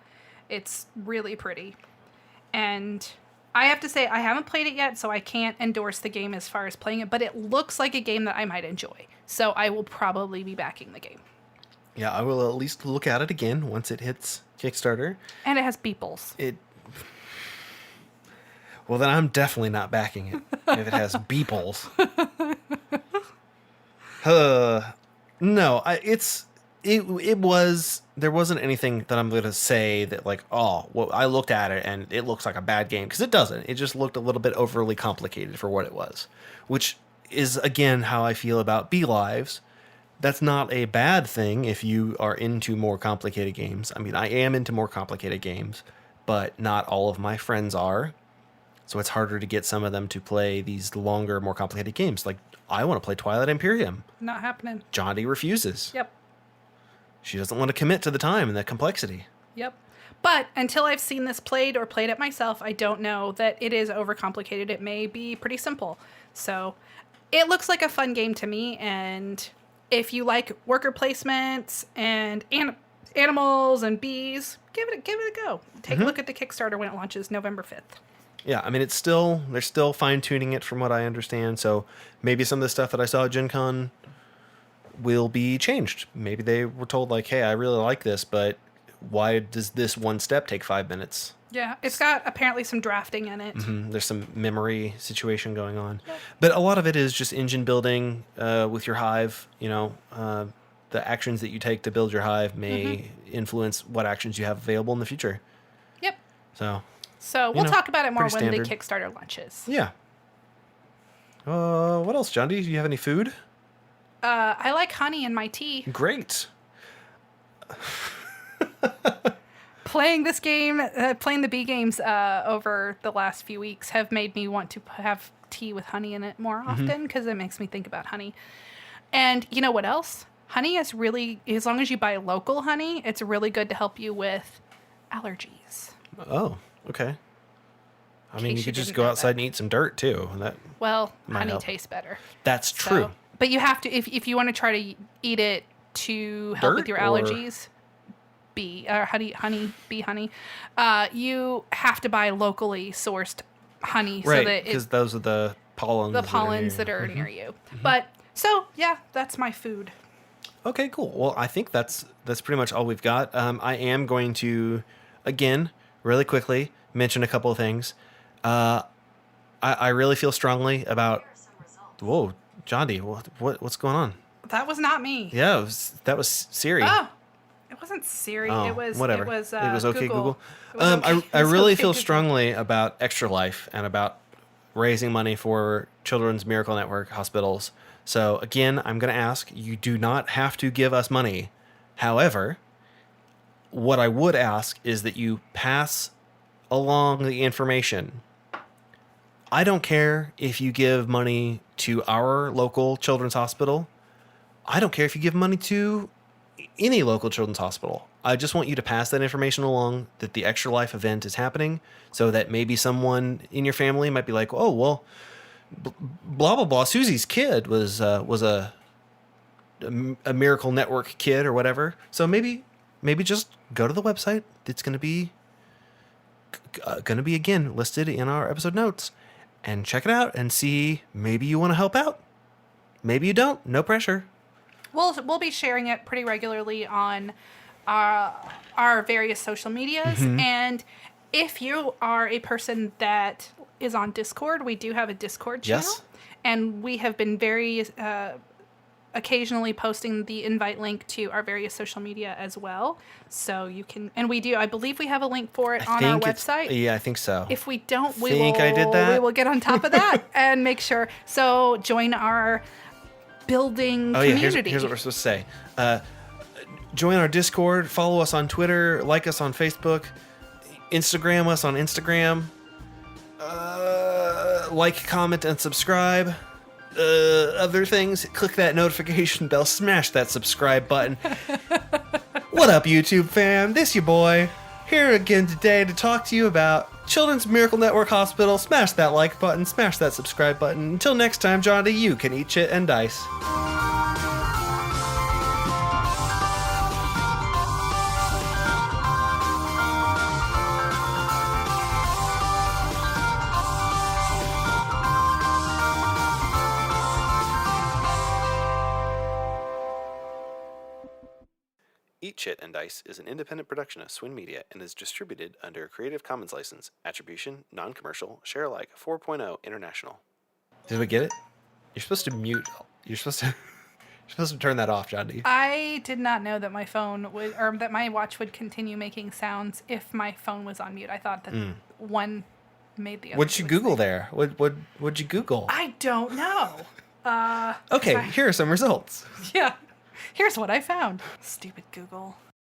It's really pretty. And I have to say, I haven't played it yet, so I can't endorse the game as far as playing it, but it looks like a game that I might enjoy. So I will probably be backing the game.
Yeah, I will at least look at it again once it hits Kickstarter.
And it has beeples.
Well, then I'm definitely not backing it if it has beeples. No, there wasn't anything that I'm going to say that like, oh, well, I looked at it and it looks like a bad game, because it doesn't. It just looked a little bit overly complicated for what it was, which is, again, how I feel about Bee Lives. That's not a bad thing if you are into more complicated games. I mean, I am into more complicated games, but not all of my friends are. So it's harder to get some of them to play these longer, more complicated games. Like, I want to play Twilight Imperium.
Not happening.
Jondi refuses.
Yep.
She doesn't want to commit to the time and the complexity.
Yep. But until I've seen this played or played it myself, I don't know that it is overcomplicated. It may be pretty simple. So it looks like a fun game to me. And if you like worker placements and animals and bees, give it a go. Take a look at the Kickstarter when it launches November 5th.
Yeah, I mean, they're still fine-tuning it from what I understand. So maybe some of the stuff that I saw at Gen Con will be changed. Maybe they were told, like, hey, I really like this, but why does this one step take 5 minutes?
Yeah, it's got apparently some drafting in it.
There's some memory situation going on. Yep. But a lot of it is just engine building with your hive. You know, the actions that you take to build your hive may influence what actions you have available in the future.
Yep.
So
we'll talk about it more when
standard.
the Kickstarter launches.
Yeah. What else, Jondi? Do you have any food?
I like honey in my tea.
Great.
playing this game, playing the bee games over the last few weeks have made me want to have tea with honey in it more often because it makes me think about honey. And you know what else? Honey is really, as long as you buy local honey, it's really good to help you with allergies.
Oh, okay. I mean, you
case
could
you
just
didn't
go
know
outside
that.
and eat some dirt too. That
Well,
might
honey
help.
tastes better.
That's true.
So, but you have to, if you want to try to eat it to help with
Dirt
your
or-
allergies, bee honey, you have to buy locally sourced honey so
Right,
that
because those are the pollens.
the pollens that are near you. But so yeah, that's my food.
Okay, cool. Well, I think that's pretty much all we've got. I am going to, again, really quickly mention a couple of things. I really feel strongly about. Whoa, Jondi, what's going on?
That was not me.
Yeah, that was Siri.
Oh, it wasn't Siri.
Oh,
it was
whatever.
It was,
okay, Google.
It was okay-
I
it was
really
okay,
feel
Google.
strongly about Extra Life and about raising money for Children's Miracle Network hospitals. So again, I'm going to ask, you do not have to give us money. However, what I would ask is that you pass along the information. I don't care if you give money to our local children's hospital. I don't care if you give money to any local children's hospital. I just want you to pass that information along that the Extra Life event is happening so that maybe someone in your family might be like, oh, well, blah, blah, blah. Susie's kid was a Miracle Network kid or whatever. So maybe just go to the website. It's going to be again listed in our episode notes and check it out and see maybe you want to help out. Maybe you don't. No pressure.
We'll be sharing it pretty regularly on our various social medias. And if you are a person that is on Discord, we do have a Discord channel.
Yes.
And we have been very occasionally posting the invite link to our various social media as well. So you can, and I believe we have a link for it on our website.
Yeah, I think so.
If we don't, we will get on top of that and make sure. So join our building community.
Here's what we're supposed to say. Join our Discord, follow us on Twitter, like us on Facebook, Instagram us on Instagram, like, comment, and subscribe. Other things, click that notification bell, smash that subscribe button. What up, YouTube fam? This your boy, here again today to talk to you about Children's Miracle Network Hospital. Smash that like button, smash that subscribe button. Until next time, Jondi, you can eat shit and dice. Eat Shit and Dice is an independent production of Swin Media and is distributed under a Creative Commons license. Attribution, non-commercial, share alike 4.0 international. Did we get it? You're supposed to mute. You're supposed to turn that off, Jondi.
I did not know that my phone would, or that my watch would continue making sounds if my phone was on mute. I thought that one made the other.
What'd you Google there? What'd you Google?
I don't know.
Okay, here are some results.
Yeah. Here's what I found. Stupid Google.